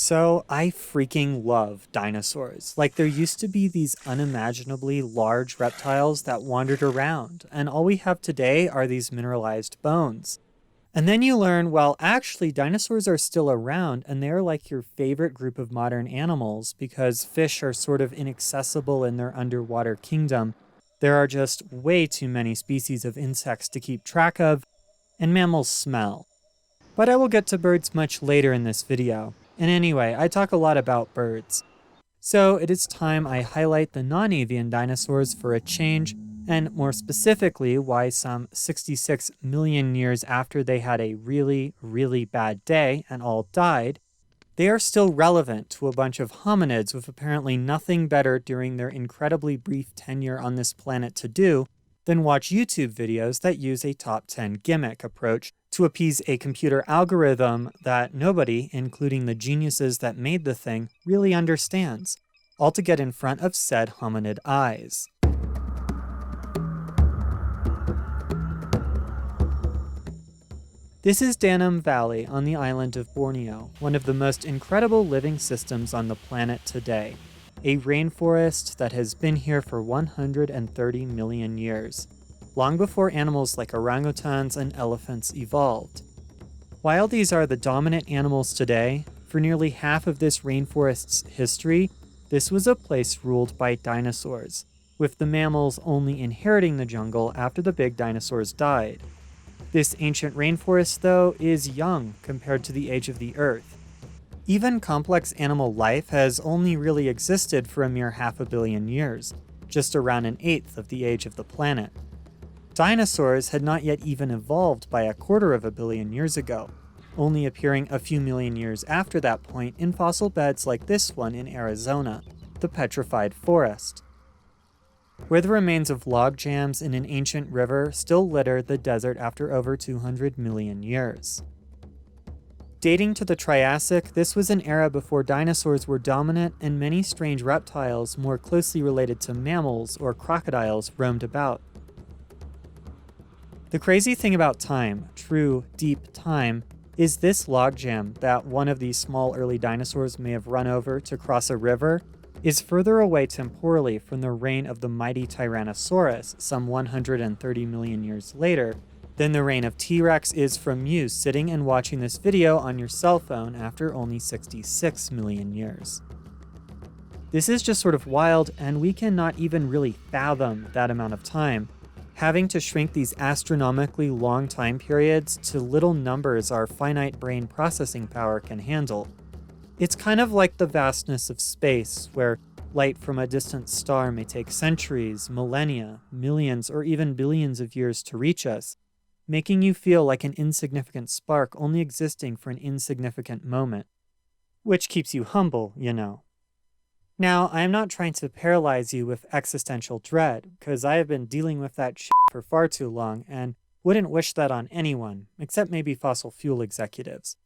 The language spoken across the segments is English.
So I freaking love dinosaurs. Like there used to be these unimaginably large reptiles that wandered around, and all we have today are these mineralized bones. And then you learn, well, actually dinosaurs are still around and they're like your favorite group of modern animals because fish are sort of inaccessible in their underwater kingdom. There are just way too many species of insects to keep track of, and mammals smell. But I will get to birds much later in this video. And anyway, I talk a lot about birds. So it is time I highlight the non-avian dinosaurs for a change, and more specifically why some 66 million years after they had a really, really bad day and all died, they are still relevant to a bunch of hominids with apparently nothing better during their incredibly brief tenure on this planet to do than watch YouTube videos that use a top 10 gimmick approach to appease a computer algorithm that nobody, including the geniuses that made the thing, really understands, all to get in front of said hominid eyes. This is Danam Valley on the island of Borneo, one of the most incredible living systems on the planet today. A rainforest that has been here for 130 million years, long before animals like orangutans and elephants evolved. While these are the dominant animals today, for nearly half of this rainforest's history, this was a place ruled by dinosaurs, with the mammals only inheriting the jungle after the big dinosaurs died. This ancient rainforest, though, is young compared to the age of the Earth. Even complex animal life has only really existed for a mere 500 million years, just around an eighth of the age of the planet. Dinosaurs had not yet even evolved by 250 million years ago, only appearing a few million years after that point in fossil beds like this one in Arizona, the Petrified Forest, where the remains of log jams in an ancient river still litter the desert after over 200 million years. Dating to the Triassic, this was an era before dinosaurs were dominant and many strange reptiles more closely related to mammals or crocodiles roamed about. The crazy thing about time, true, deep time, is this logjam that one of these small early dinosaurs may have run over to cross a river is further away temporally from the reign of the mighty Tyrannosaurus some 130 million years later than the reign of T-Rex is from you sitting and watching this video on your cell phone after only 66 million years. This is just sort of wild, and we cannot even really fathom that amount of time, having to shrink these astronomically long time periods to little numbers our finite brain processing power can handle. It's kind of like the vastness of space, where light from a distant star may take centuries, millennia, millions, or even billions of years to reach us, making you feel like an insignificant spark only existing for an insignificant moment. Which keeps you humble, you know. Now, I am not trying to paralyze you with existential dread, because I have been dealing with that shit for far too long, and wouldn't wish that on anyone, except maybe fossil fuel executives.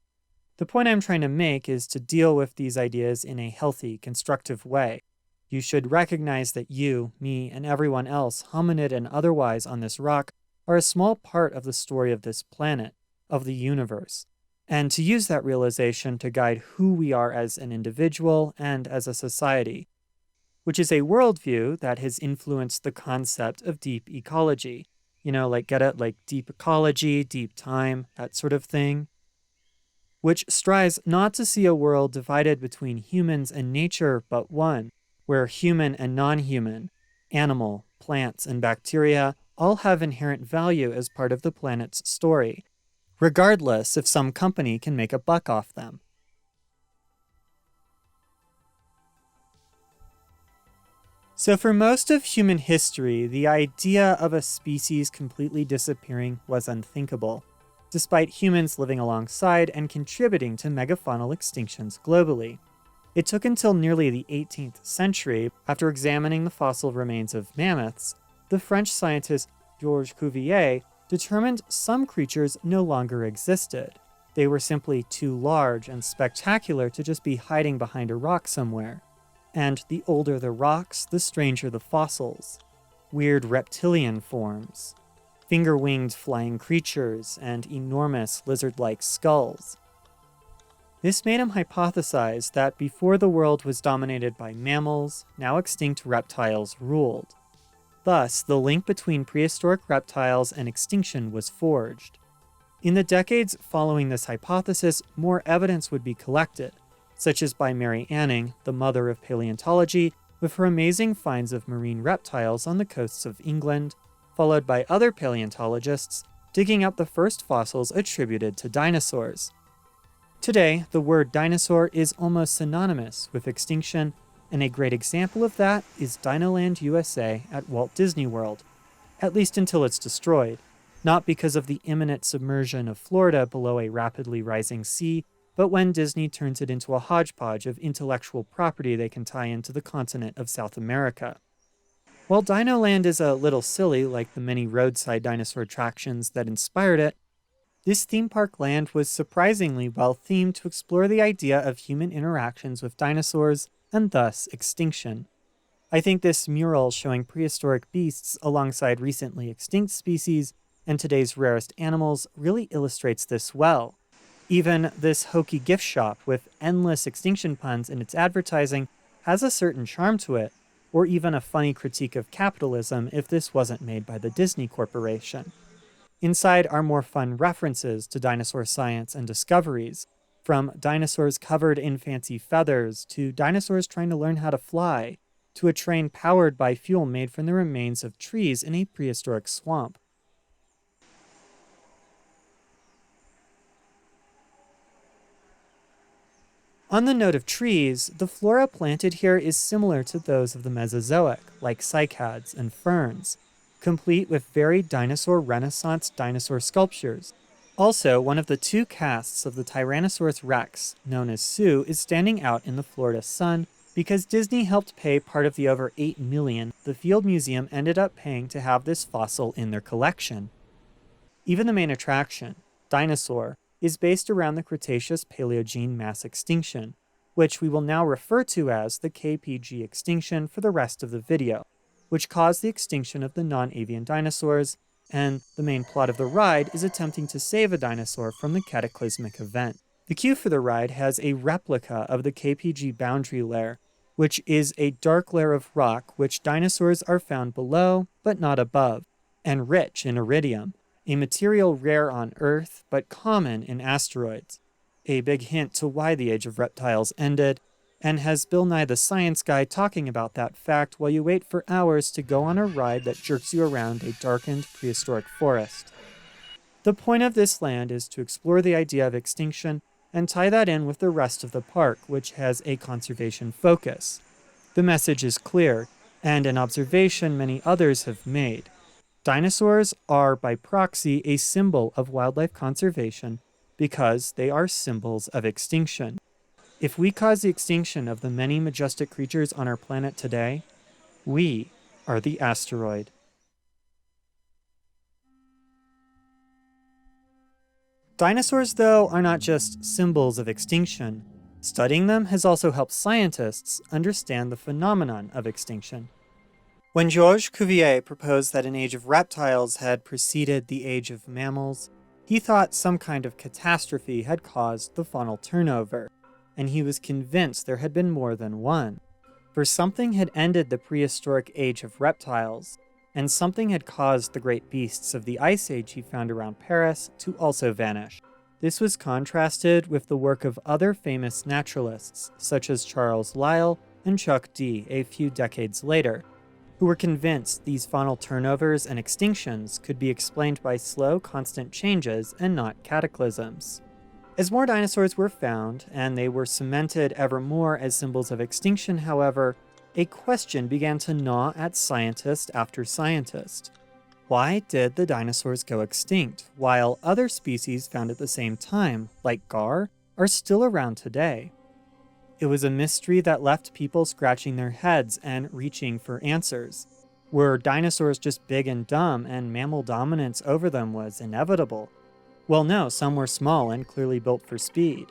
The point I'm trying to make is to deal with these ideas in a healthy, constructive way. You should recognize that you, me, and everyone else, hominid and otherwise on this rock, are a small part of the story of this planet, of the universe, and to use that realization to guide who we are as an individual and as a society, which is a worldview that has influenced the concept of deep ecology. You know, like get it, like deep ecology, deep time, that sort of thing, which strives not to see a world divided between humans and nature but one, where human and non-human, animal, plants, and bacteria all have inherent value as part of the planet's story, regardless if some company can make a buck off them. So for most of human history, the idea of a species completely disappearing was unthinkable, despite humans living alongside and contributing to megafaunal extinctions globally. It took until nearly the 18th century, after examining the fossil remains of mammoths, the French scientist Georges Cuvier determined some creatures no longer existed. They were simply too large and spectacular to just be hiding behind a rock somewhere. And the older the rocks, the stranger the fossils. Weird reptilian forms, finger-winged flying creatures, and enormous lizard-like skulls. This made him hypothesize that before the world was dominated by mammals, now extinct reptiles ruled. Thus, the link between prehistoric reptiles and extinction was forged. In the decades following this hypothesis, more evidence would be collected, such as by Mary Anning, the mother of paleontology, with her amazing finds of marine reptiles on the coasts of England, followed by other paleontologists digging up the first fossils attributed to dinosaurs. Today, the word dinosaur is almost synonymous with extinction, and a great example of that is Dinoland USA at Walt Disney World, at least until it's destroyed, not because of the imminent submersion of Florida below a rapidly rising sea, but when Disney turns it into a hodgepodge of intellectual property they can tie into the continent of South America. While Dinoland is a little silly, like the many roadside dinosaur attractions that inspired it, this theme park land was surprisingly well themed to explore the idea of human interactions with dinosaurs and thus extinction. I think this mural showing prehistoric beasts alongside recently extinct species and today's rarest animals really illustrates this well. Even this hokey gift shop with endless extinction puns in its advertising has a certain charm to it, or even a funny critique of capitalism if this wasn't made by the Disney Corporation. Inside are more fun references to dinosaur science and discoveries, from dinosaurs covered in fancy feathers to dinosaurs trying to learn how to fly, to a train powered by fuel made from the remains of trees in a prehistoric swamp. On the note of trees, the flora planted here is similar to those of the Mesozoic, like cycads and ferns, complete with very dinosaur Renaissance dinosaur sculptures. Also, one of the two casts of the Tyrannosaurus rex, known as Sue, is standing out in the Florida sun because Disney helped pay part of the over $8 million the Field Museum ended up paying to have this fossil in their collection. Even the main attraction, Dinosaur, is based around the Cretaceous-Paleogene mass extinction, which we will now refer to as the KPG extinction for the rest of the video, which caused the extinction of the non-avian dinosaurs, and the main plot of the ride is attempting to save a dinosaur from the cataclysmic event. The queue for the ride has a replica of the KPG boundary layer, which is a dark layer of rock which dinosaurs are found below, but not above, and rich in iridium, a material rare on Earth but common in asteroids, a big hint to why the age of reptiles ended, and has Bill Nye the Science Guy talking about that fact while you wait for hours to go on a ride that jerks you around a darkened prehistoric forest. The point of this land is to explore the idea of extinction and tie that in with the rest of the park, which has a conservation focus. The message is clear, and an observation many others have made. Dinosaurs are, by proxy, a symbol of wildlife conservation because they are symbols of extinction. If we cause the extinction of the many majestic creatures on our planet today, we are the asteroid. Dinosaurs, though, are not just symbols of extinction. Studying them has also helped scientists understand the phenomenon of extinction. When Georges Cuvier proposed that an age of reptiles had preceded the age of mammals, he thought some kind of catastrophe had caused the faunal turnover, and he was convinced there had been more than one. For something had ended the prehistoric age of reptiles, and something had caused the great beasts of the Ice Age he found around Paris to also vanish. This was contrasted with the work of other famous naturalists, such as Charles Lyell and Chuck D a few decades later, who were convinced these faunal turnovers and extinctions could be explained by slow, constant changes and not cataclysms. As more dinosaurs were found, and they were cemented ever more as symbols of extinction, however, a question began to gnaw at scientist after scientist. Why did the dinosaurs go extinct, while other species found at the same time, like gar, are still around today? It was a mystery that left people scratching their heads and reaching for answers. Were dinosaurs just big and dumb, and mammal dominance over them was inevitable? Well, no, some were small and clearly built for speed.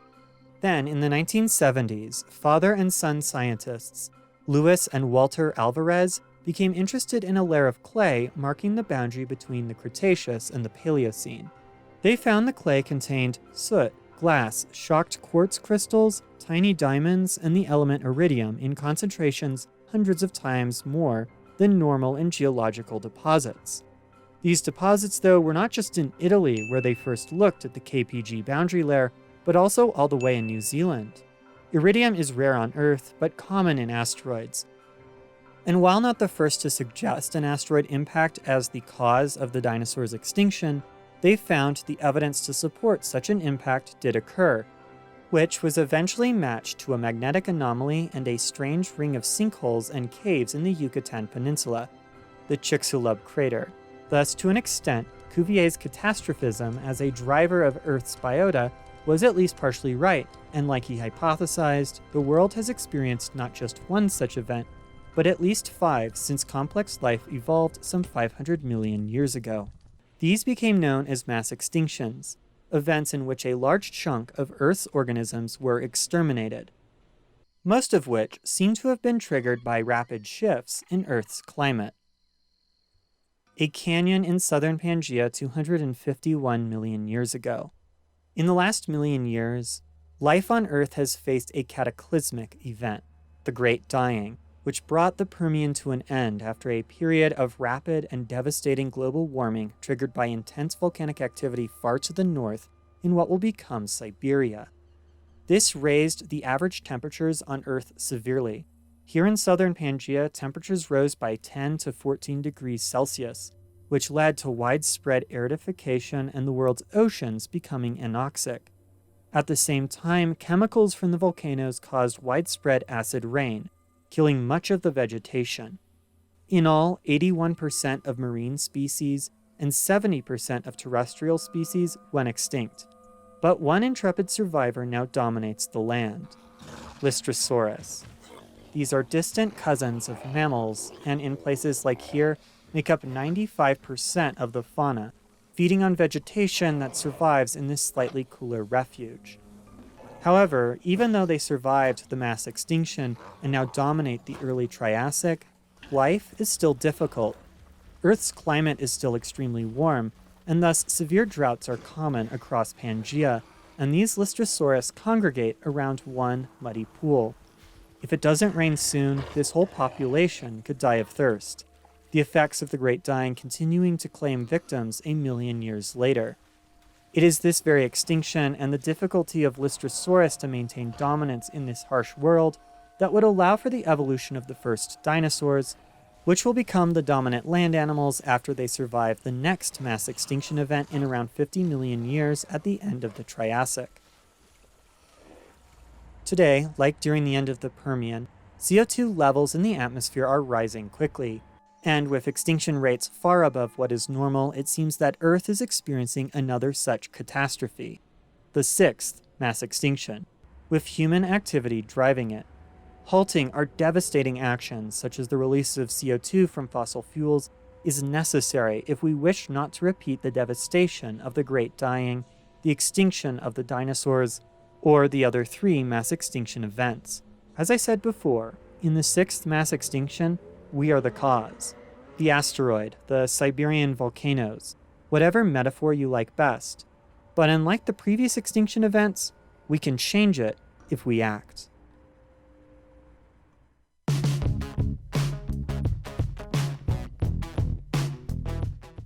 Then, in the 1970s, father and son scientists, Louis and Walter Alvarez, became interested in a layer of clay marking the boundary between the Cretaceous and the Paleocene. They found the clay contained soot, glass, shocked quartz crystals, tiny diamonds, and the element iridium in concentrations hundreds of times more than normal in geological deposits. These deposits, though, were not just in Italy, where they first looked at the KPG boundary layer, but also all the way in New Zealand. Iridium is rare on Earth, but common in asteroids. And while not the first to suggest an asteroid impact as the cause of the dinosaurs' extinction, they found the evidence to support such an impact did occur, which was eventually matched to a magnetic anomaly and a strange ring of sinkholes and caves in the Yucatan Peninsula, the Chicxulub crater. Thus, to an extent, Cuvier's catastrophism as a driver of Earth's biota was at least partially right, and like he hypothesized, the world has experienced not just one such event, but at least 5 since complex life evolved some 500 million years ago. These became known as mass extinctions, events in which a large chunk of Earth's organisms were exterminated, most of which seem to have been triggered by rapid shifts in Earth's climate. A canyon in southern Pangaea 251 million years ago. In the last million years, life on Earth has faced a cataclysmic event, the Great Dying, which brought the Permian to an end after a period of rapid and devastating global warming triggered by intense volcanic activity far to the north in what will become Siberia. This raised the average temperatures on Earth severely. Here in southern Pangaea, temperatures rose by 10 to 14 degrees Celsius, which led to widespread aridification and the world's oceans becoming anoxic. At the same time, chemicals from the volcanoes caused widespread acid rain, killing much of the vegetation. In all, 81% of marine species and 70% of terrestrial species went extinct. But one intrepid survivor now dominates the land, Lystrosaurus. These are distant cousins of mammals, and in places like here, make up 95% of the fauna, feeding on vegetation that survives in this slightly cooler refuge. However, even though they survived the mass extinction and now dominate the early Triassic, life is still difficult. Earth's climate is still extremely warm, and thus severe droughts are common across Pangaea, and these Lystrosaurus congregate around one muddy pool. If it doesn't rain soon, this whole population could die of thirst, the effects of the Great Dying continuing to claim victims a million years later. It is this very extinction and the difficulty of Lystrosaurus to maintain dominance in this harsh world that would allow for the evolution of the first dinosaurs, which will become the dominant land animals after they survive the next mass extinction event in around 50 million years at the end of the Triassic. Today, like during the end of the Permian, CO2 levels in the atmosphere are rising quickly, and with extinction rates far above what is normal, it seems that Earth is experiencing another such catastrophe, the 6th mass extinction, with human activity driving it. Halting our devastating actions, such as the release of CO2 from fossil fuels, is necessary if we wish not to repeat the devastation of the Great Dying, the extinction of the dinosaurs, or the other 3 mass extinction events. As I said before, in the 6th mass extinction, we are the cause. The asteroid, the Siberian volcanoes, whatever metaphor you like best. But unlike the previous extinction events, we can change it if we act.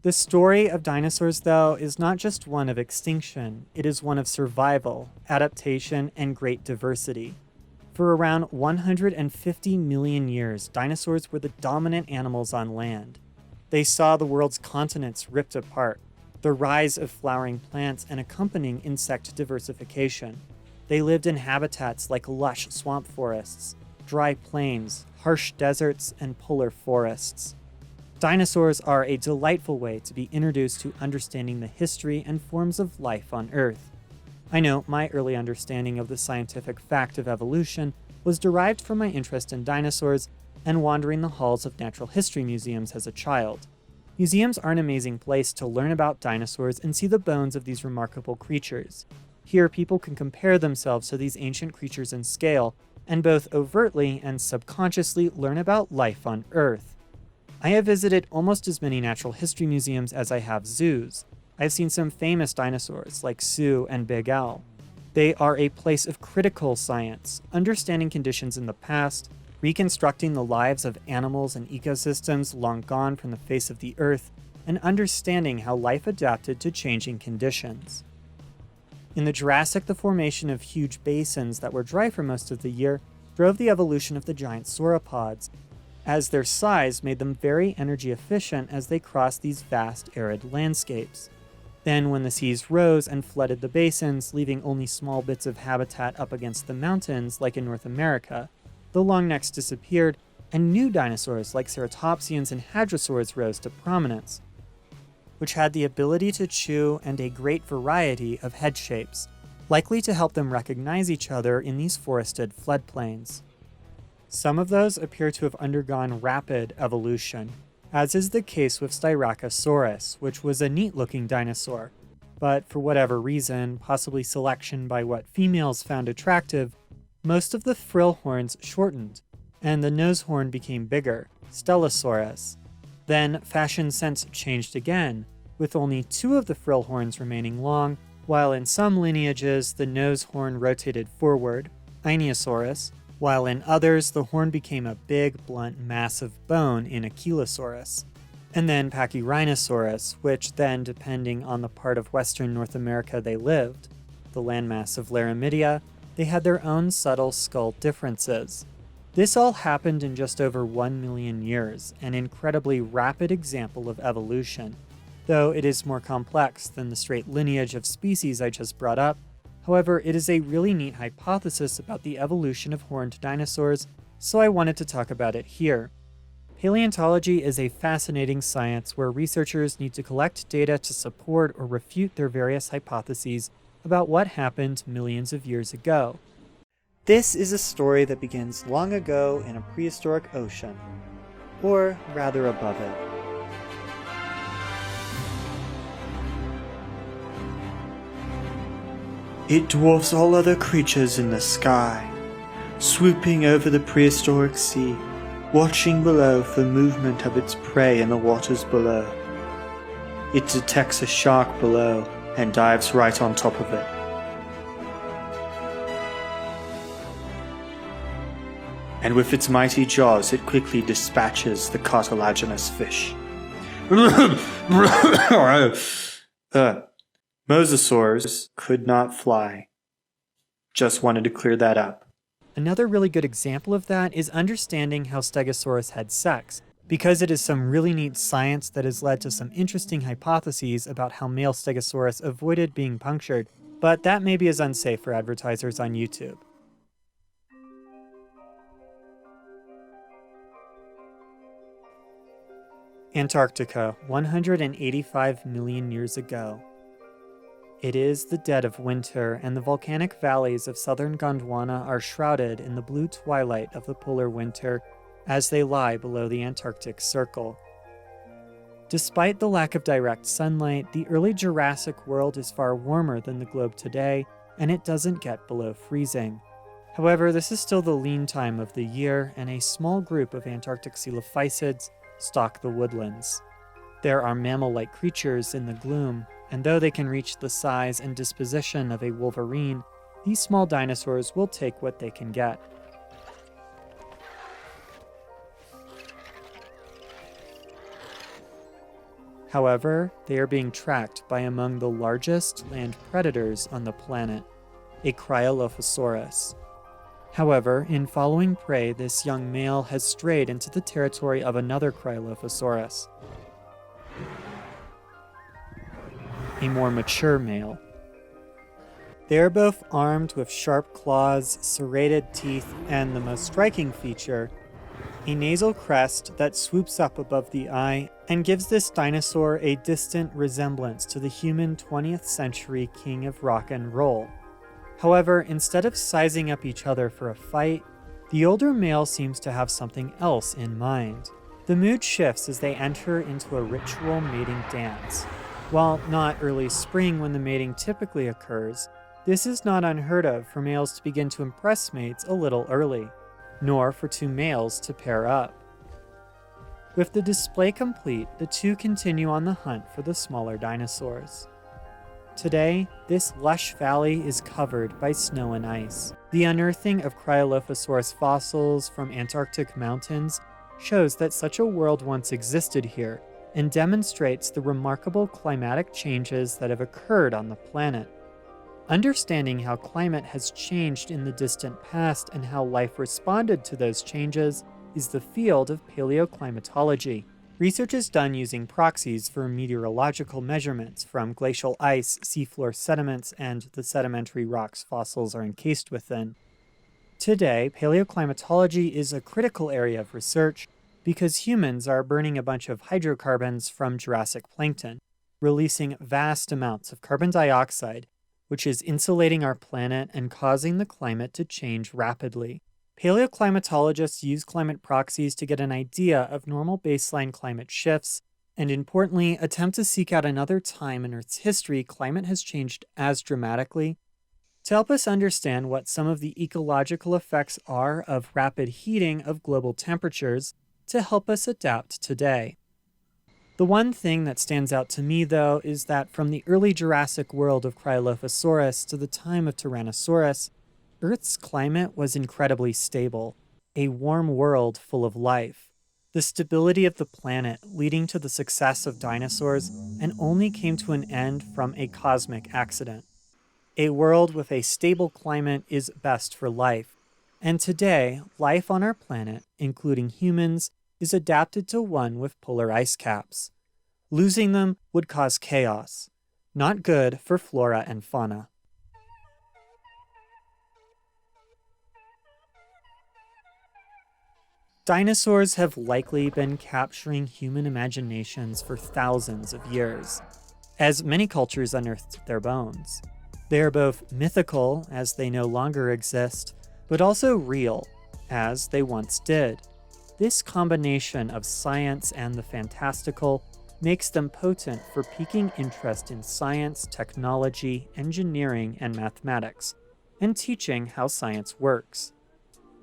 The story of dinosaurs, though, is not just one of extinction. It is one of survival, adaptation, and great diversity. For around 150 million years, dinosaurs were the dominant animals on land. They saw the world's continents ripped apart, the rise of flowering plants and accompanying insect diversification. They lived in habitats like lush swamp forests, dry plains, harsh deserts, and polar forests. Dinosaurs are a delightful way to be introduced to understanding the history and forms of life on Earth. I know my early understanding of the scientific fact of evolution was derived from my interest in dinosaurs and wandering the halls of natural history museums as a child. Museums are an amazing place to learn about dinosaurs and see the bones of these remarkable creatures. Here, people can compare themselves to these ancient creatures in scale, and both overtly and subconsciously learn about life on Earth. I have visited almost as many natural history museums as I have zoos. I've seen some famous dinosaurs like Sioux and Big Al. They are a place of critical science, understanding conditions in the past, reconstructing the lives of animals and ecosystems long gone from the face of the earth, and understanding how life adapted to changing conditions. In the Jurassic, the formation of huge basins that were dry for most of the year drove the evolution of the giant sauropods, as their size made them very energy efficient as they crossed these vast arid landscapes. Then, when the seas rose and flooded the basins, leaving only small bits of habitat up against the mountains, like in North America, the longnecks disappeared, and new dinosaurs like ceratopsians and hadrosaurs rose to prominence, which had the ability to chew and a great variety of head shapes, likely to help them recognize each other in these forested floodplains. Some of those appear to have undergone rapid evolution, as is the case with Styracosaurus, which was a neat-looking dinosaur, but for whatever reason, possibly selection by what females found attractive, most of the frill horns shortened, and the nose horn became bigger, Stellosaurus. Then fashion sense changed again, with only 2 of the frill horns remaining long, while in some lineages the nose horn rotated forward, Ionosaurus, while in others the horn became a big, blunt mass of bone in Ankylosaurus. And then Pachyrhinosaurus, which then, depending on the part of western North America they lived, the landmass of Laramidia, they had their own subtle skull differences. This all happened in just over 1 million years, an incredibly rapid example of evolution, though it is more complex than the straight lineage of species I just brought up. However, it is a really neat hypothesis about the evolution of horned dinosaurs, so I wanted to talk about it here. Paleontology is a fascinating science where researchers need to collect data to support or refute their various hypotheses about what happened millions of years ago. This is a story that begins long ago in a prehistoric ocean, or rather above it. It dwarfs all other creatures in the sky, swooping over the prehistoric sea, watching below for the movement of its prey in the waters below. It detects a shark below and dives right on top of it. And with its mighty jaws, it quickly dispatches the cartilaginous fish. Mosasaurs could not fly. Just wanted to clear that up. Another really good example of that is understanding how Stegosaurus had sex, because it is some really neat science that has led to some interesting hypotheses about how male Stegosaurus avoided being punctured, but that maybe is unsafe for advertisers on YouTube. Antarctica, 185 million years ago. It is the dead of winter, and the volcanic valleys of southern Gondwana are shrouded in the blue twilight of the polar winter as they lie below the Antarctic Circle. Despite the lack of direct sunlight, the early Jurassic world is far warmer than the globe today, and it doesn't get below freezing. However, this is still the lean time of the year, and a small group of Antarctic coelophysids stalk the woodlands. There are mammal-like creatures in the gloom, and though they can reach the size and disposition of a wolverine, these small dinosaurs will take what they can get. However, they are being tracked by among the largest land predators on the planet, a Cryolophosaurus. However, in following prey, this young male has strayed into the territory of another Cryolophosaurus, a more mature male. They are both armed with sharp claws, serrated teeth, and the most striking feature, a nasal crest that swoops up above the eye and gives this dinosaur a distant resemblance to the human 20th century king of rock and roll. However, instead of sizing up each other for a fight, the older male seems to have something else in mind. The mood shifts as they enter into a ritual mating dance. While not early spring when the mating typically occurs, this is not unheard of for males to begin to impress mates a little early, nor for 2 males to pair up. With the display complete, the two continue on the hunt for the smaller dinosaurs. Today, this lush valley is covered by snow and ice. The unearthing of Cryolophosaurus fossils from Antarctic mountains shows that such a world once existed here and demonstrates the remarkable climatic changes that have occurred on the planet. Understanding how climate has changed in the distant past and how life responded to those changes is the field of paleoclimatology. Research is done using proxies for meteorological measurements from glacial ice, seafloor sediments, and the sedimentary rocks fossils are encased within. Today, paleoclimatology is a critical area of research because humans are burning a bunch of hydrocarbons from Jurassic plankton, releasing vast amounts of carbon dioxide, which is insulating our planet and causing the climate to change rapidly. Paleoclimatologists use climate proxies to get an idea of normal baseline climate shifts, and importantly, attempt to seek out another time in Earth's history climate has changed as dramatically, to help us understand what some of the ecological effects are of rapid heating of global temperatures to help us adapt today. The one thing that stands out to me, though, is that from the early Jurassic world of Cryolophosaurus to the time of Tyrannosaurus, Earth's climate was incredibly stable, a warm world full of life. The stability of the planet leading to the success of dinosaurs and only came to an end from a cosmic accident. A world with a stable climate is best for life, and today, life on our planet, including humans, is adapted to one with polar ice caps. Losing them would cause chaos, not good for flora and fauna. Dinosaurs have likely been capturing human imaginations for thousands of years, as many cultures unearthed their bones. They are both mythical, as they no longer exist, but also real, as they once did. This combination of science and the fantastical makes them potent for piquing interest in science, technology, engineering, and mathematics, and teaching how science works.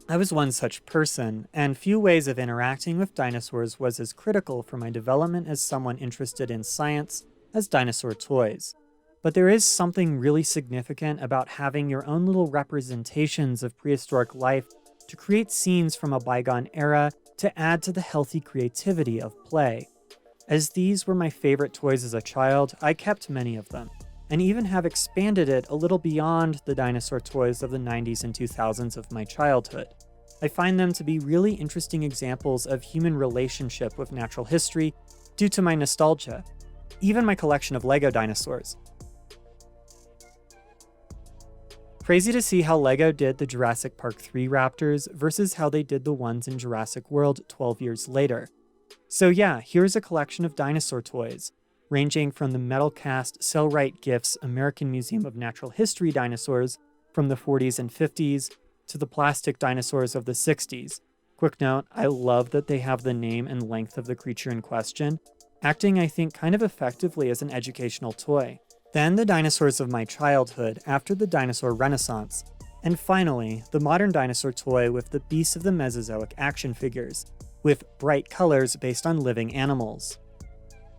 I was one such person, and few ways of interacting with dinosaurs was as critical for my development as someone interested in science as dinosaur toys. But there is something really significant about having your own little representations of prehistoric life to create scenes from a bygone era to add to the healthy creativity of play. As these were my favorite toys as a child, I kept many of them, and even have expanded it a little beyond the dinosaur toys of the 90s and 2000s of my childhood. I find them to be really interesting examples of human relationship with natural history due to my nostalgia, even my collection of Lego dinosaurs. Crazy to see how Lego did the Jurassic Park 3 raptors versus how they did the ones in Jurassic World 12 years later. So yeah, here's a collection of dinosaur toys, ranging from the metal cast Cellrite Gifts American Museum of Natural History dinosaurs from the 40s and 50s to the plastic dinosaurs of the 60s. Quick note, I love that they have the name and length of the creature in question, acting I think kind of effectively as an educational toy. Then the dinosaurs of my childhood after the dinosaur renaissance, and finally, the modern dinosaur toy with the Beasts of the Mesozoic action figures, with bright colors based on living animals.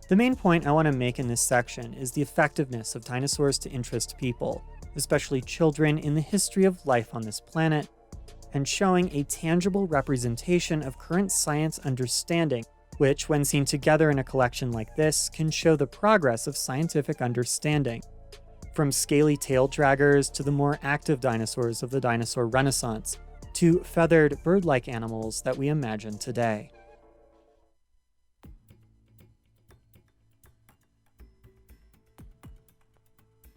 The main point I want to make in this section is the effectiveness of dinosaurs to interest people, especially children, in the history of life on this planet, and showing a tangible representation of current science understanding, which, when seen together in a collection like this, can show the progress of scientific understanding, from scaly tail draggers to the more active dinosaurs of the dinosaur renaissance, to feathered bird-like animals that we imagine today.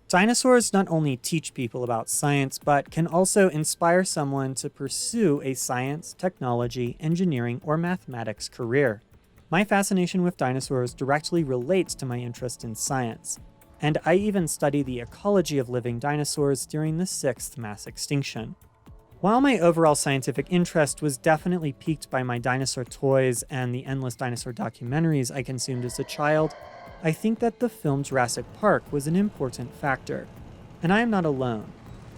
Dinosaurs not only teach people about science, but can also inspire someone to pursue a science, technology, engineering, or mathematics career. My fascination with dinosaurs directly relates to my interest in science, and I even study the ecology of living dinosaurs during the 6th mass extinction. While my overall scientific interest was definitely piqued by my dinosaur toys and the endless dinosaur documentaries I consumed as a child, I think that the film Jurassic Park was an important factor, and I am not alone.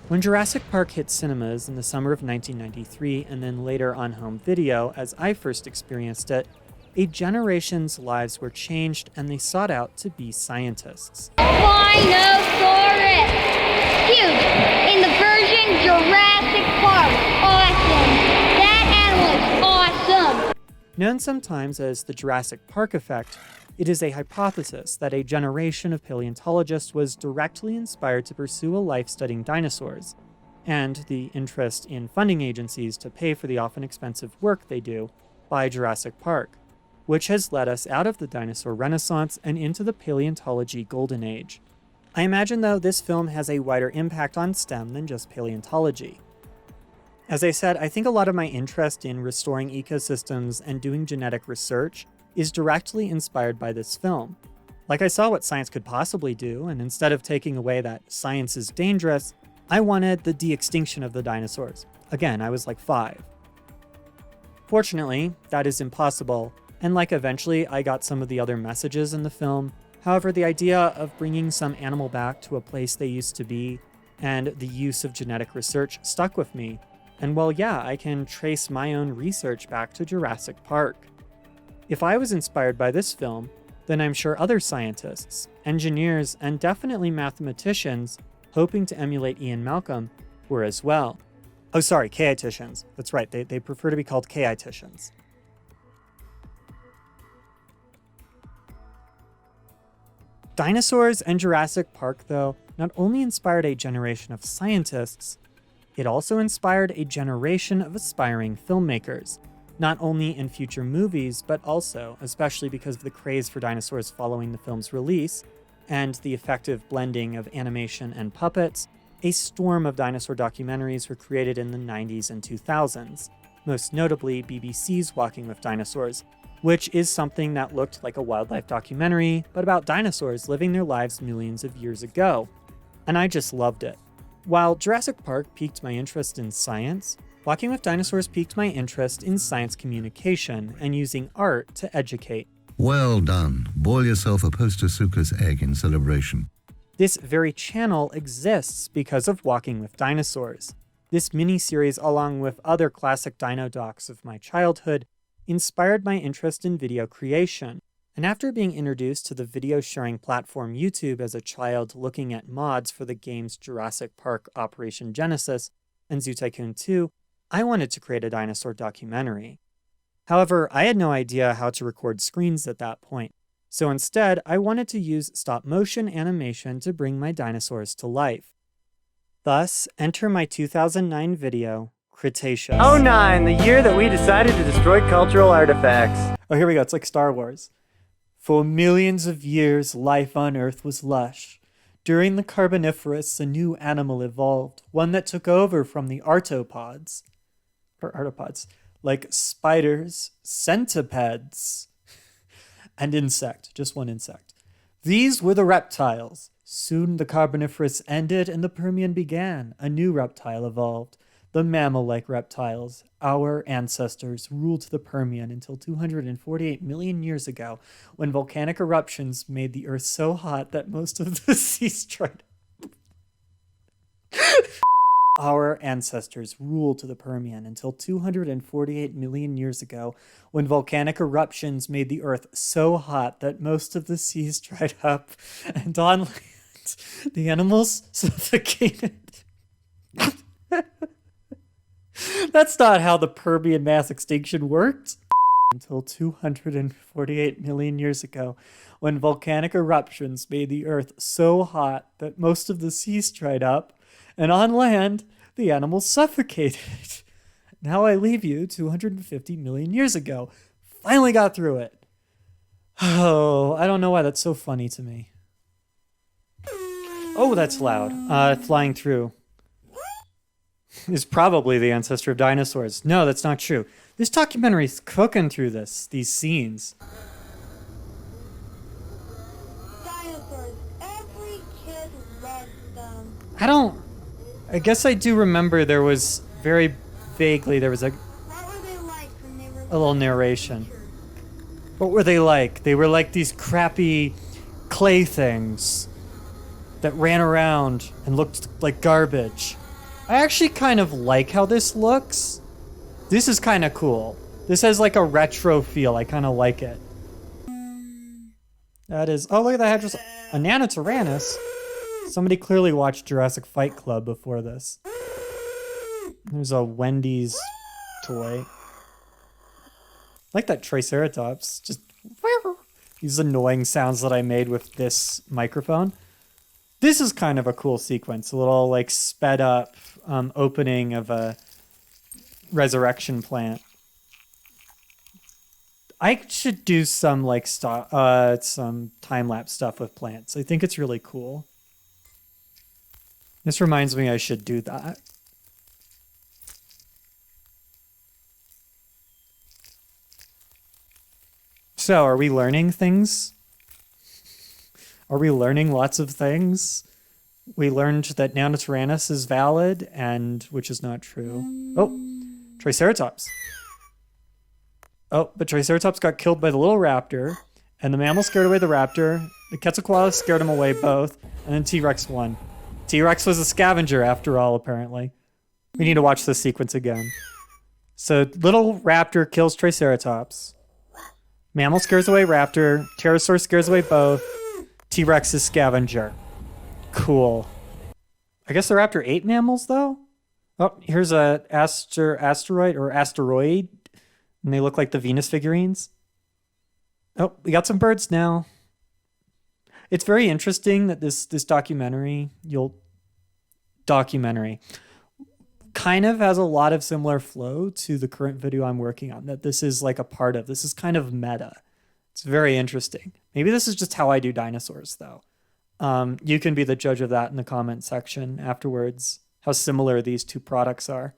When Jurassic Park hit cinemas in the summer of 1993 and then later on home video as I first experienced it, a generation's lives were changed and they sought out to be scientists. Dinosaurus! Huge! In the version Jurassic Park. Awesome! That animal is awesome! Known sometimes as the Jurassic Park effect, it is a hypothesis that a generation of paleontologists was directly inspired to pursue a life studying dinosaurs, and the interest in funding agencies to pay for the often expensive work they do by Jurassic Park, which has led us out of the dinosaur renaissance and into the paleontology golden age. I imagine, though, this film has a wider impact on STEM than just paleontology. As I said, I think a lot of my interest in restoring ecosystems and doing genetic research is directly inspired by this film. Like, I saw what science could possibly do, and instead of taking away that science is dangerous, I wanted the de-extinction of the dinosaurs. Again, I was like 5. Fortunately, that is impossible, and like eventually I got some of the other messages in the film. However, the idea of bringing some animal back to a place they used to be, and the use of genetic research stuck with me. And well, yeah, I can trace my own research back to Jurassic Park. If I was inspired by this film, then I'm sure other scientists, engineers, and definitely mathematicians hoping to emulate Ian Malcolm were as well. Oh, sorry, chaoticians. That's right, they prefer to be called chaoticians. Dinosaurs and Jurassic Park, though, not only inspired a generation of scientists, it also inspired a generation of aspiring filmmakers, not only in future movies, but also, especially because of the craze for dinosaurs following the film's release, and the effective blending of animation and puppets, a storm of dinosaur documentaries were created in the 90s and 2000s, most notably BBC's Walking with Dinosaurs, which is something that looked like a wildlife documentary, but about dinosaurs living their lives millions of years ago. And I just loved it. While Jurassic Park piqued my interest in science, Walking with Dinosaurs piqued my interest in science communication and using art to educate. Well done. Boil yourself a post-Asuka's egg in celebration. This very channel exists because of Walking with Dinosaurs. This mini-series, along with other classic dino docs of my childhood, inspired my interest in video creation. And after being introduced to the video sharing platform YouTube as a child looking at mods for the games Jurassic Park Operation Genesis and Zoo Tycoon 2, I wanted to create a dinosaur documentary. However, I had no idea how to record screens at that point, so instead I wanted to use stop-motion animation to bring my dinosaurs to life. Thus, enter my 2009 video, Cretaceous. 09, the year that we decided to destroy cultural artifacts. Oh, here we go, it's like Star Wars. For millions of years, life on Earth was lush. During the Carboniferous, a new animal evolved, one that took over from the arthropods, like spiders, centipedes, and just one insect. These were the reptiles. Soon the Carboniferous ended and the Permian began. A new reptile evolved. The mammal-like reptiles, our ancestors, ruled the Permian until 248 million years ago, when volcanic eruptions made the Earth so hot that most of the seas dried up. Our ancestors ruled the Permian until 248 million years ago, when volcanic eruptions made the Earth so hot that most of the seas dried up, and on land, the animals suffocated. That's not how the Permian mass extinction worked. Until 248 million years ago, when volcanic eruptions made the Earth so hot that most of the seas dried up, and on land, the animals suffocated. Now I leave you 250 million years ago. Finally got through it. Oh, I don't know why that's so funny to me. Oh, that's loud. Flying through. Is probably the ancestor of dinosaurs. No, that's not true. This documentary's cooking through these scenes. Dinosaurs. Every kid loves them. I guess I do remember there was very vaguely, there was What were they like when they were a little narration. What were they like? They were like these crappy clay things that ran around and looked like garbage. I actually kind of like how this looks. This is kind of cool. This has like a retro feel. I kind of like it. That is... Oh, look at that Hadrosaurus. A Nanotyrannus? Somebody clearly watched Jurassic Fight Club before this. There's a Wendy's toy. I like that Triceratops. Just... These annoying sounds that I made with this microphone. This is kind of a cool sequence. A little, like, sped up opening of a resurrection plant. I should do some like some time-lapse stuff with plants. I think it's really cool. This reminds me I should do that. So, are we learning things? Are we learning lots of things? We learned that Nanotyrannus is valid, and which is not true. Oh, Triceratops. Oh, but Triceratops got killed by the little raptor, and the mammal scared away the raptor, the Quetzalcoatlus scared him away both, and then T-Rex won. T-Rex was a scavenger after all, apparently. We need to watch this sequence again. So, little raptor kills Triceratops. Mammal scares away raptor, pterosaur scares away both, T-Rex is scavenger. Cool. I guess the raptor ate mammals, though? Oh, here's a asteroid, and they look like the Venus figurines. Oh, we got some birds now. It's very interesting that this documentary kind of has a lot of similar flow to the current video I'm working on, that this is like a part of. This is kind of meta. It's very interesting. Maybe this is just how I do dinosaurs, though. You can be the judge of that in the comment section afterwards, how similar these two products are.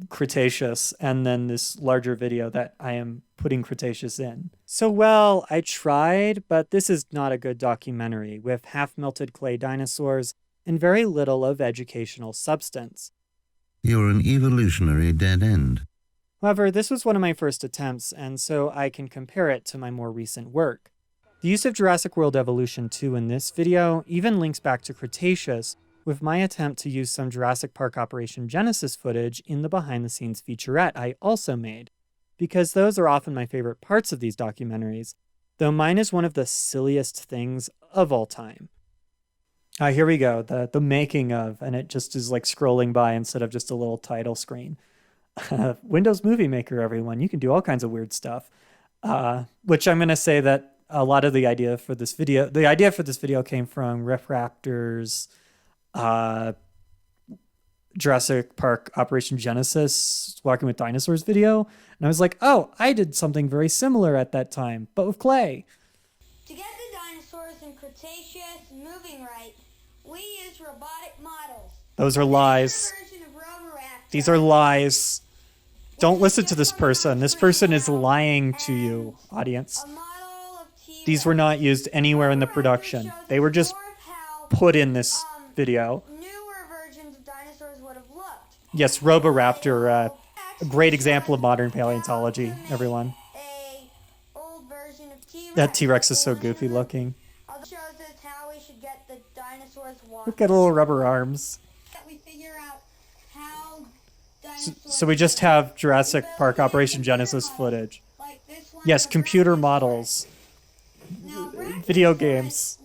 Cretaceous, and then this larger video that I am putting Cretaceous in. So, well, I tried, but this is not a good documentary with half-melted clay dinosaurs and very little of educational substance. You're an evolutionary dead end. However, this was one of my first attempts, and so I can compare it to my more recent work. The use of Jurassic World Evolution 2 in this video even links back to Cretaceous, with my attempt to use some Jurassic Park Operation Genesis footage in the behind-the-scenes featurette I also made, because those are often my favorite parts of these documentaries, though mine is one of the silliest things of all time. Here we go, the making of, and it just is like scrolling by instead of just a little title screen. Windows Movie Maker, everyone. You can do all kinds of weird stuff, which I'm going to say that a lot of the idea for this video came from Riff Raptor's Jurassic Park Operation Genesis Walking with Dinosaurs video, and I was like, oh, I did something very similar at that time, but with clay. To get the dinosaurs in Cretaceous moving right, we use robotic models. Those are lies. These are lies. Don't listen to this person. This person is lying to you, audience. These were not used anywhere in the production. They were just put in this video. Newer versions of dinosaurs would have looked. Yes, Roboraptor, a great example of modern paleontology, everyone. Old version of T-Rex. That T-Rex is so goofy looking. Shows us how we should get the dinosaurs walking. Look at little rubber arms. We figure out how So we just have Jurassic Park Operation Genesis footage. Yes, computer models. Video games.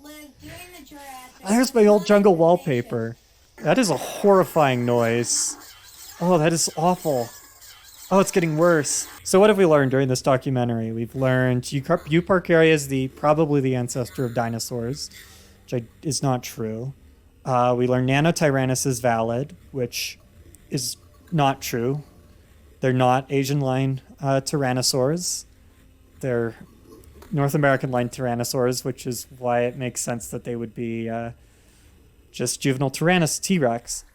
There's my old jungle wallpaper. That is a horrifying noise. Oh, that is awful. Oh, it's getting worse. So what have we learned during this documentary? We've learned Euparkeria is probably the ancestor of dinosaurs, which is not true. We learned Nanotyrannus is valid, which is not true. They're not Asian line tyrannosaurs. They're North American line tyrannosaurs, which is why it makes sense that they would be just juvenile Tyrannus T-Rex.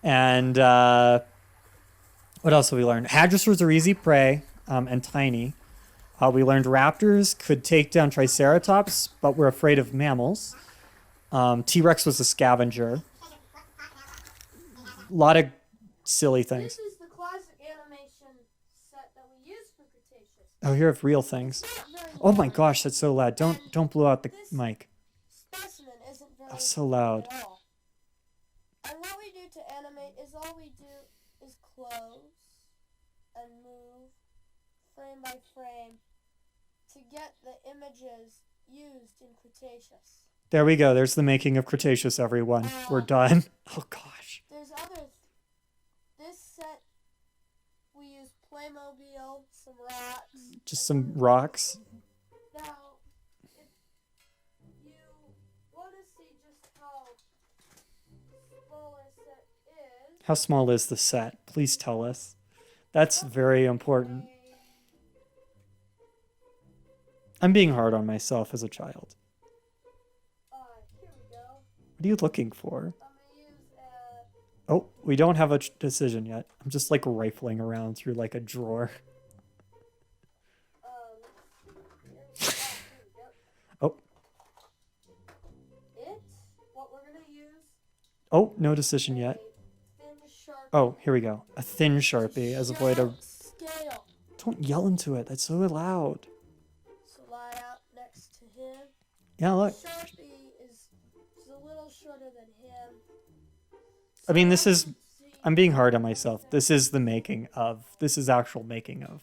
And what else have we learned? Hadrosaurs are easy prey and tiny. We learned raptors could take down Triceratops, but were afraid of mammals. T-Rex was a scavenger. A lot of silly things. This is the classic animation set that we use for Cretaceous. Oh, here are real things. Oh my gosh, that's so loud. Don't blow out the mic. Specimen isn't very Oh, so loud. at all. And what we do to animate is all we do is close and move frame by frame to get the images used in Cretaceous. There we go. There's the making of Cretaceous, everyone. We're done. Oh, gosh. There's other... This set, we used Playmobil, some rocks. Just some rocks. Now, if you want to see just how small our set is... How small is the set? Please tell us. That's very important. I'm being hard on myself as a child. Here we go. What are you looking for? I'm going to use Oh, we don't have a decision yet. I'm just like rifling around through like a drawer. Oh. What we're going to use... Oh, no decision yet. Oh, here we go. A thin Sharpie as a way to... Scale. Don't yell into it. That's so loud. So lie out next to him. Yeah, look. Sharpie is a little shorter than him. I mean, this is... I'm being hard on myself. This is the making of. This is actual making of.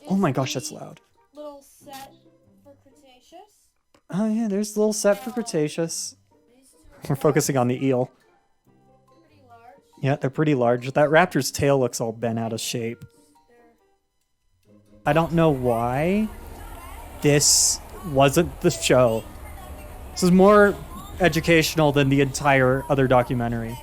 Oh my gosh, that's loud. Little set for Cretaceous. Oh yeah, there's a little set for Cretaceous. We're focusing on the eel. Pretty large. Yeah, they're pretty large. That raptor's tail looks all bent out of shape. I don't know why this wasn't the show. This is more educational than the entire other documentary.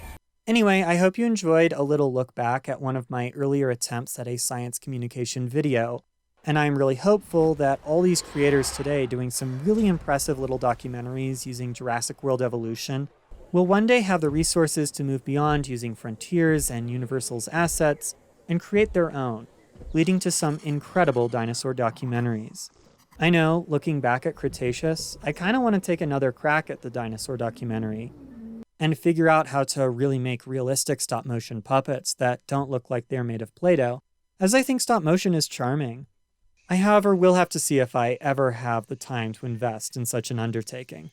Anyway, I hope you enjoyed a little look back at one of my earlier attempts at a science communication video. And I'm really hopeful that all these creators today doing some really impressive little documentaries using Jurassic World evolution will one day have the resources to move beyond using Frontiers and Universal's assets and create their own, leading to some incredible dinosaur documentaries. I know, looking back at Cretaceous, I kind of want to take another crack at the dinosaur documentary and figure out how to really make realistic stop-motion puppets that don't look like they're made of Play-Doh, as I think stop-motion is charming. I, however, will have to see if I ever have the time to invest in such an undertaking.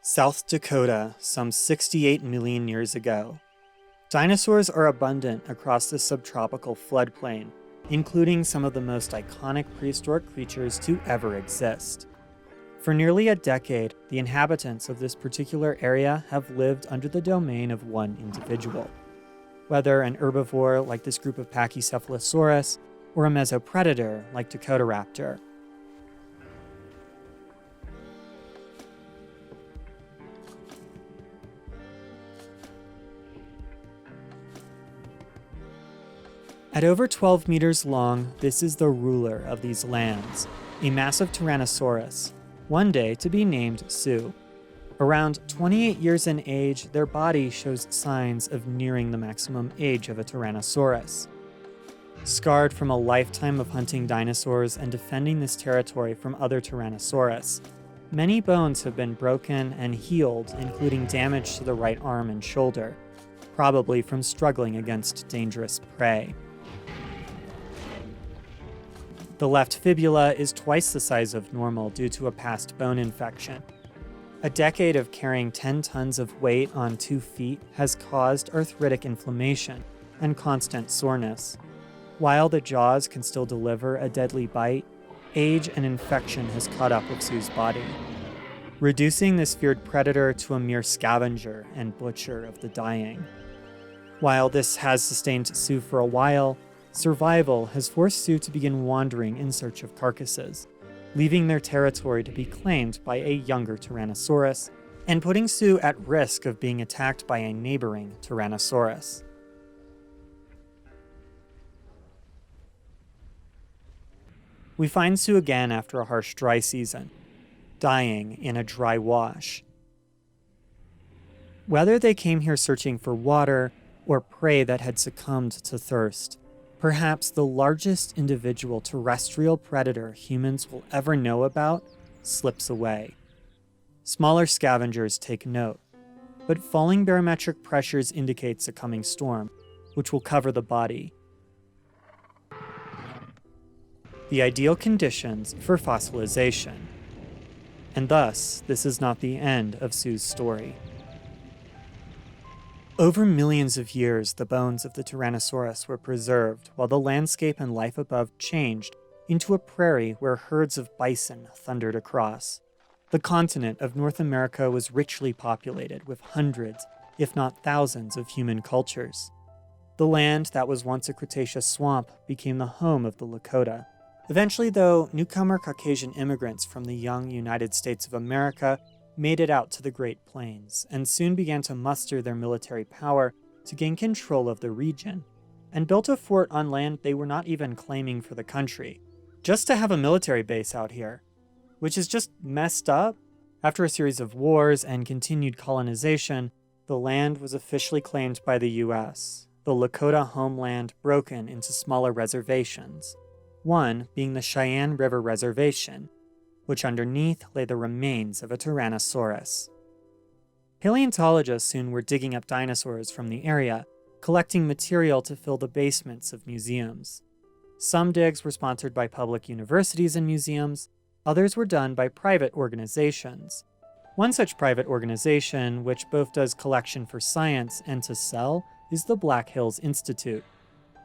South Dakota, some 68 million years ago. Dinosaurs are abundant across the subtropical floodplain, including some of the most iconic prehistoric creatures to ever exist. For nearly a decade, the inhabitants of this particular area have lived under the domain of one individual. Whether an herbivore like this group of Pachycephalosaurus, or a mesopredator like Dakotaraptor. At over 12 meters long, this is the ruler of these lands, a massive Tyrannosaurus, one day to be named Sue. Around 28 years in age, their body shows signs of nearing the maximum age of a Tyrannosaurus. Scarred from a lifetime of hunting dinosaurs and defending this territory from other Tyrannosaurus, many bones have been broken and healed, including damage to the right arm and shoulder, probably from struggling against dangerous prey. The left fibula is twice the size of normal due to a past bone infection. A decade of carrying 10 tons of weight on 2 feet has caused arthritic inflammation and constant soreness. While the jaws can still deliver a deadly bite, age and infection has caught up with Sue's body, reducing this feared predator to a mere scavenger and butcher of the dying. While this has sustained Sue for a while, survival has forced Sue to begin wandering in search of carcasses, leaving their territory to be claimed by a younger Tyrannosaurus, and putting Sue at risk of being attacked by a neighboring Tyrannosaurus. We find Sue again after a harsh dry season, dying in a dry wash. Whether they came here searching for water or prey that had succumbed to thirst, perhaps the largest individual terrestrial predator humans will ever know about slips away. Smaller scavengers take note, but falling barometric pressures indicates a coming storm, which will cover the body. The ideal conditions for fossilization. And thus, this is not the end of Sue's story. Over millions of years, the bones of the Tyrannosaurus were preserved, while the landscape and life above changed into a prairie where herds of bison thundered across. The continent of North America was richly populated with hundreds, if not thousands, of human cultures. The land that was once a Cretaceous swamp became the home of the Lakota. Eventually, though, newcomer Caucasian immigrants from the young United States of America made it out to the Great Plains and soon began to muster their military power to gain control of the region, and built a fort on land they were not even claiming for the country, just to have a military base out here, which is just messed up. After a series of wars and continued colonization, the land was officially claimed by the US, the Lakota homeland broken into smaller reservations, one being the Cheyenne River Reservation, which underneath lay the remains of a Tyrannosaurus. Paleontologists soon were digging up dinosaurs from the area, collecting material to fill the basements of museums. Some digs were sponsored by public universities and museums, others were done by private organizations. One such private organization, which both does collection for science and to sell, is the Black Hills Institute.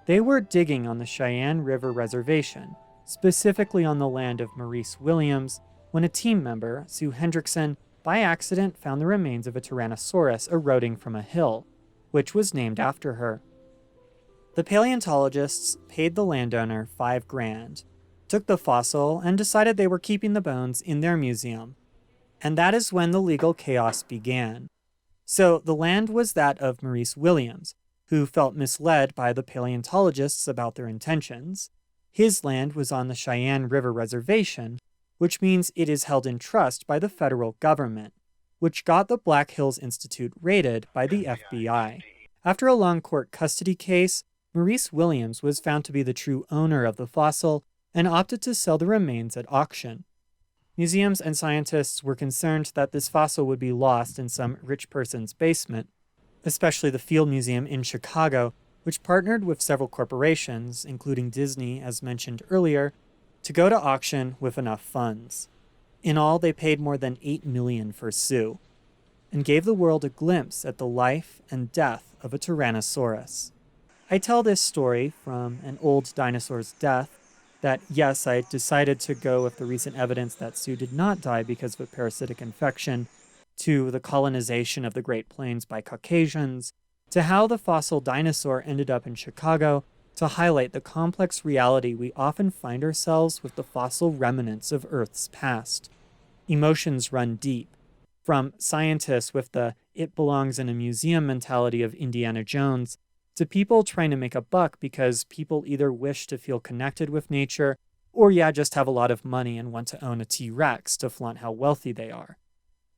They were digging on the Cheyenne River Reservation, specifically on the land of Maurice Williams, when a team member, Sue Hendrickson, by accident found the remains of a Tyrannosaurus eroding from a hill, which was named after her. The paleontologists paid the landowner $5,000, took the fossil, and decided they were keeping the bones in their museum. And that is when the legal chaos began. So the land was that of Maurice Williams, who felt misled by the paleontologists about their intentions. His land was on the Cheyenne River Reservation, which means it is held in trust by the federal government, which got the Black Hills Institute raided by the FBI. After a long court custody case, Maurice Williams was found to be the true owner of the fossil and opted to sell the remains at auction. Museums and scientists were concerned that this fossil would be lost in some rich person's basement, especially the Field Museum in Chicago, which partnered with several corporations, including Disney, as mentioned earlier, to go to auction with enough funds. In all, they paid more than $8 million for Sue, and gave the world a glimpse at the life and death of a Tyrannosaurus. I tell this story from an old dinosaur's death, that yes, I decided to go with the recent evidence that Sue did not die because of a parasitic infection, to the colonization of the Great Plains by Caucasians, to how the fossil dinosaur ended up in Chicago, to highlight the complex reality we often find ourselves with the fossil remnants of Earth's past. Emotions run deep, from scientists with the "it belongs in a museum" mentality of Indiana Jones, to people trying to make a buck because people either wish to feel connected with nature, or just have a lot of money and want to own a T-Rex to flaunt how wealthy they are.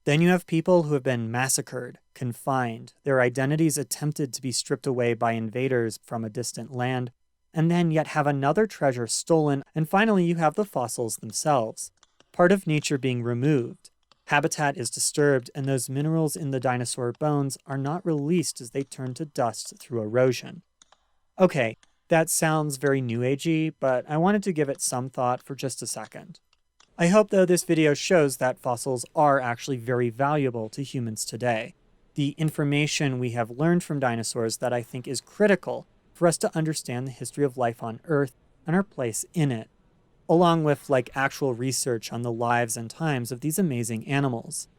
Then you have people who have been massacred, confined, their identities attempted to be stripped away by invaders from a distant land, and then yet have another treasure stolen, and finally you have the fossils themselves. Part of nature being removed. Habitat is disturbed, and those minerals in the dinosaur bones are not released as they turn to dust through erosion. Okay, that sounds very new agey, but I wanted to give it some thought for just a second. I hope, though, this video shows that fossils are actually very valuable to humans today. The information we have learned from dinosaurs that I think is critical for us to understand the history of life on Earth and our place in it, along with actual research on the lives and times of these amazing animals.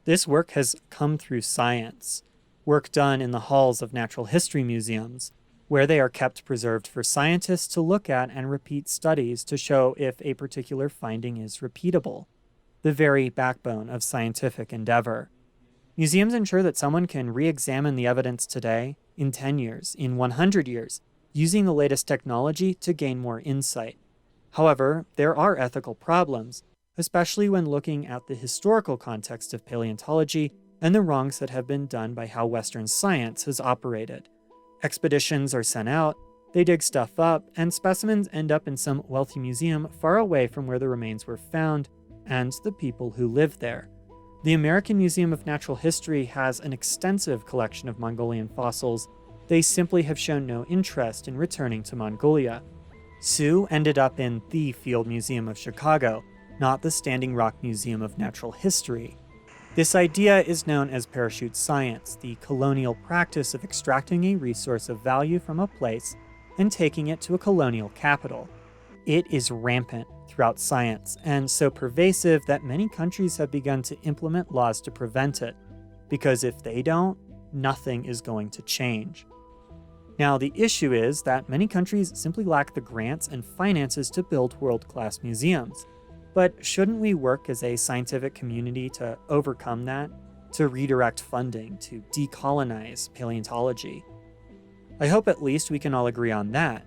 This work has come through science, work done in the halls of natural history museums, where they are kept preserved for scientists to look at and repeat studies to show if a particular finding is repeatable, the very backbone of scientific endeavor. Museums ensure that someone can re-examine the evidence today, in 10 years, in 100 years, using the latest technology to gain more insight. However, there are ethical problems, especially when looking at the historical context of paleontology and the wrongs that have been done by how Western science has operated. Expeditions are sent out, they dig stuff up, and specimens end up in some wealthy museum far away from where the remains were found and the people who live there. The American Museum of Natural History has an extensive collection of Mongolian fossils. They simply have shown no interest in returning to Mongolia. Sue ended up in the Field Museum of Chicago, not the Standing Rock Museum of Natural History. This idea is known as parachute science, the colonial practice of extracting a resource of value from a place and taking it to a colonial capital. It is rampant throughout science, and so pervasive that many countries have begun to implement laws to prevent it, because if they don't, nothing is going to change. Now, the issue is that many countries simply lack the grants and finances to build world-class museums. But shouldn't we work as a scientific community to overcome that, to redirect funding, to decolonize paleontology? I hope at least we can all agree on that.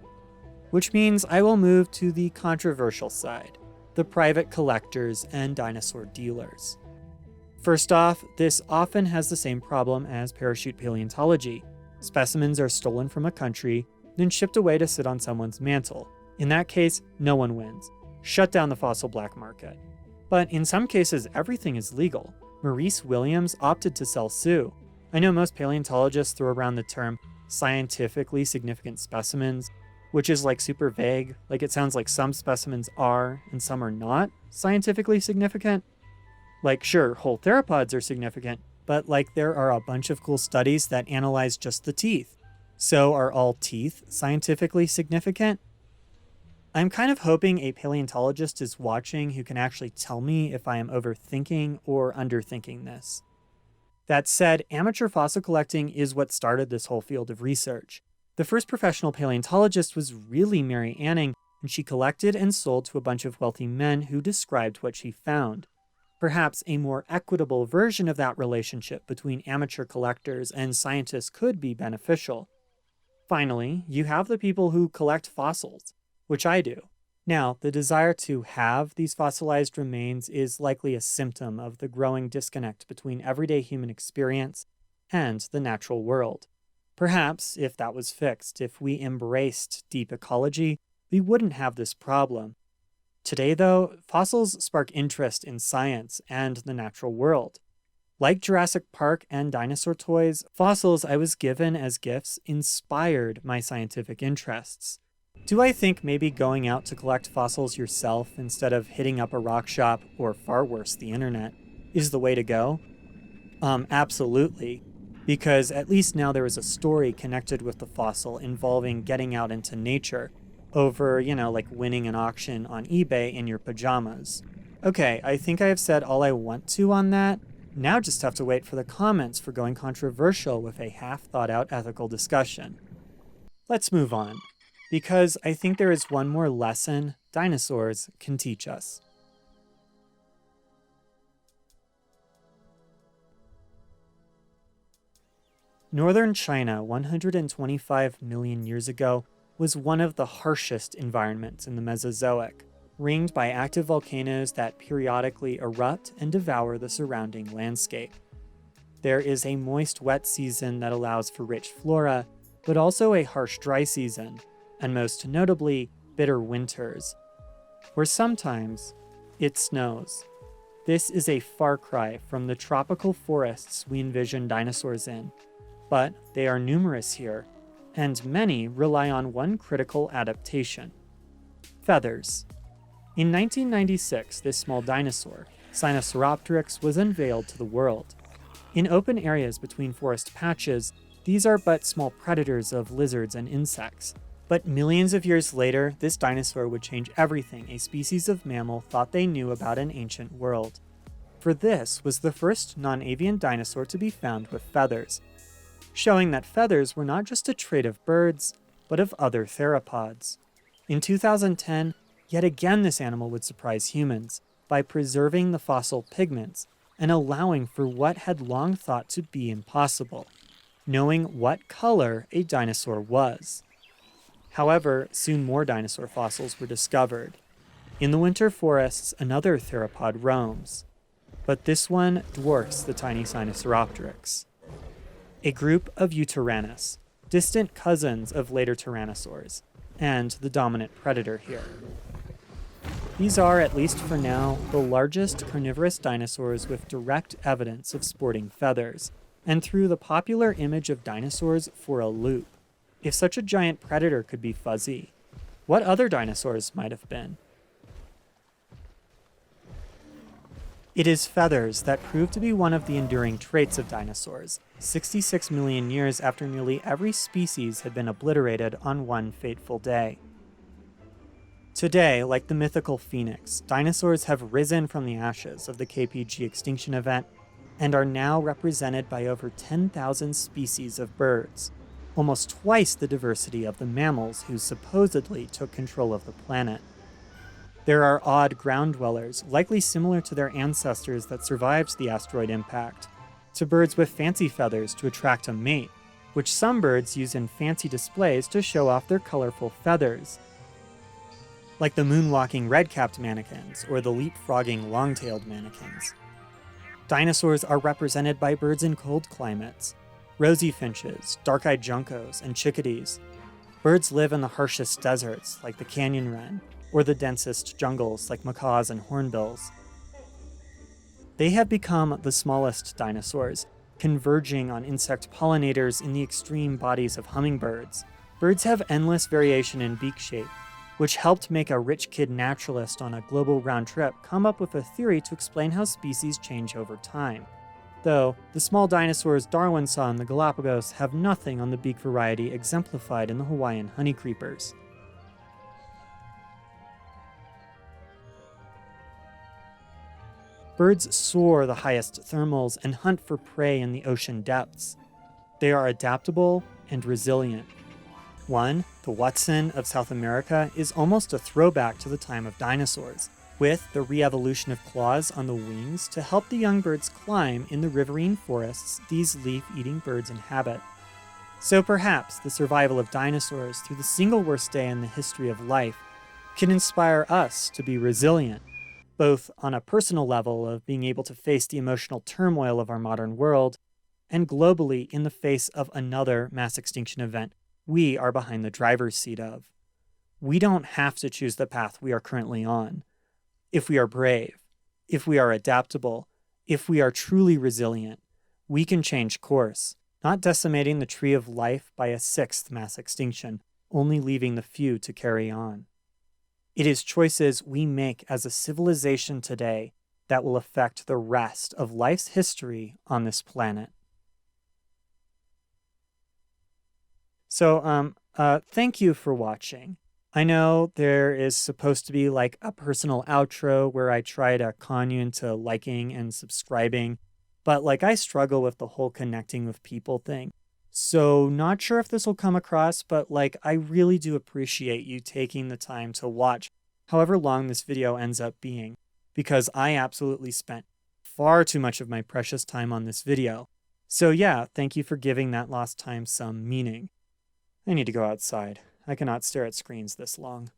Which means I will move to the controversial side, the private collectors and dinosaur dealers. First off, this often has the same problem as parachute paleontology. Specimens are stolen from a country, then shipped away to sit on someone's mantle. In that case, no one wins. Shut down the fossil black market. But in some cases, everything is legal. Maurice Williams opted to sell Sue. I know most paleontologists throw around the term scientifically significant specimens, which is like super vague. Like it sounds like some specimens are and some are not scientifically significant. Like sure, whole theropods are significant, but like there are a bunch of cool studies that analyze just the teeth. So are all teeth scientifically significant? I'm kind of hoping a paleontologist is watching who can actually tell me if I am overthinking or underthinking this. That said, amateur fossil collecting is what started this whole field of research. The first professional paleontologist was really Mary Anning, and she collected and sold to a bunch of wealthy men who described what she found. Perhaps a more equitable version of that relationship between amateur collectors and scientists could be beneficial. Finally, you have the people who collect fossils, which I do. Now, the desire to have these fossilized remains is likely a symptom of the growing disconnect between everyday human experience and the natural world. Perhaps, if that was fixed, if we embraced deep ecology, we wouldn't have this problem. Today, though, fossils spark interest in science and the natural world. Like Jurassic Park and dinosaur toys, fossils I was given as gifts inspired my scientific interests. Do I think maybe going out to collect fossils yourself instead of hitting up a rock shop, or far worse, the internet, is the way to go? Absolutely. Because at least now there is a story connected with the fossil involving getting out into nature over, like winning an auction on eBay in your pajamas. Okay, I think I have said all I want to on that. Now just have to wait for the comments for going controversial with a half-thought-out ethical discussion. Let's move on, because I think there is one more lesson dinosaurs can teach us. Northern China 125 million years ago was one of the harshest environments in the Mesozoic, ringed by active volcanoes that periodically erupt and devour the surrounding landscape. There is a moist wet season that allows for rich flora, but also a harsh dry season, and most notably, bitter winters, where sometimes it snows. This is a far cry from the tropical forests we envision dinosaurs in, but they are numerous here, and many rely on one critical adaptation: feathers. In 1996, this small dinosaur, Sinosauropteryx, was unveiled to the world. In open areas between forest patches, these are but small predators of lizards and insects. But millions of years later, this dinosaur would change everything a species of mammal thought they knew about an ancient world. For this was the first non-avian dinosaur to be found with feathers, showing that feathers were not just a trait of birds, but of other theropods. In 2010, yet again this animal would surprise humans by preserving the fossil pigments and allowing for what had long thought to be impossible: knowing what color a dinosaur was. However, soon more dinosaur fossils were discovered. In the winter forests, another theropod roams, but this one dwarfs the tiny Sinosauropteryx. A group of Eutyrannus, distant cousins of later tyrannosaurs, and the dominant predator here. These are, at least for now, the largest carnivorous dinosaurs with direct evidence of sporting feathers, and threw the popular image of dinosaurs for a loop. If such a giant predator could be fuzzy, what other dinosaurs might have been? It is feathers that prove to be one of the enduring traits of dinosaurs, 66 million years after nearly every species had been obliterated on one fateful day. Today, like the mythical phoenix, dinosaurs have risen from the ashes of the KPG extinction event and are now represented by over 10,000 species of birds, almost twice the diversity of the mammals who supposedly took control of the planet. There are odd ground dwellers, likely similar to their ancestors that survived the asteroid impact, to birds with fancy feathers to attract a mate, which some birds use in fancy displays to show off their colorful feathers, like the moonwalking red-capped mannequins or the leapfrogging long-tailed mannequins. Dinosaurs are represented by birds in cold climates, rosy finches, dark-eyed juncos, and chickadees. Birds live in the harshest deserts, like the canyon wren, or the densest jungles, like macaws and hornbills. They have become the smallest dinosaurs, converging on insect pollinators in the extreme bodies of hummingbirds. Birds have endless variation in beak shape, which helped make a rich kid naturalist on a global round trip come up with a theory to explain how species change over time. Though, the small dinosaurs Darwin saw in the Galapagos have nothing on the beak variety exemplified in the Hawaiian honeycreepers. Birds soar the highest thermals and hunt for prey in the ocean depths. They are adaptable and resilient. One, the Watson of South America, is almost a throwback to the time of dinosaurs, with the re-evolution of claws on the wings to help the young birds climb in the riverine forests these leaf-eating birds inhabit. So perhaps the survival of dinosaurs through the single worst day in the history of life can inspire us to be resilient, both on a personal level of being able to face the emotional turmoil of our modern world, and globally in the face of another mass extinction event we are behind the driver's seat of. We don't have to choose the path we are currently on. If we are brave, if we are adaptable, if we are truly resilient, we can change course, not decimating the tree of life by a sixth mass extinction, only leaving the few to carry on. It is choices we make as a civilization today that will affect the rest of life's history on this planet. So, thank you for watching. I know there is supposed to be like a personal outro where I try to con you into liking and subscribing, but like I struggle with the whole connecting with people thing. So not sure if this will come across, but like I really do appreciate you taking the time to watch however long this video ends up being, because I absolutely spent far too much of my precious time on this video. So yeah, thank you for giving that lost time some meaning. I need to go outside. I cannot stare at screens this long.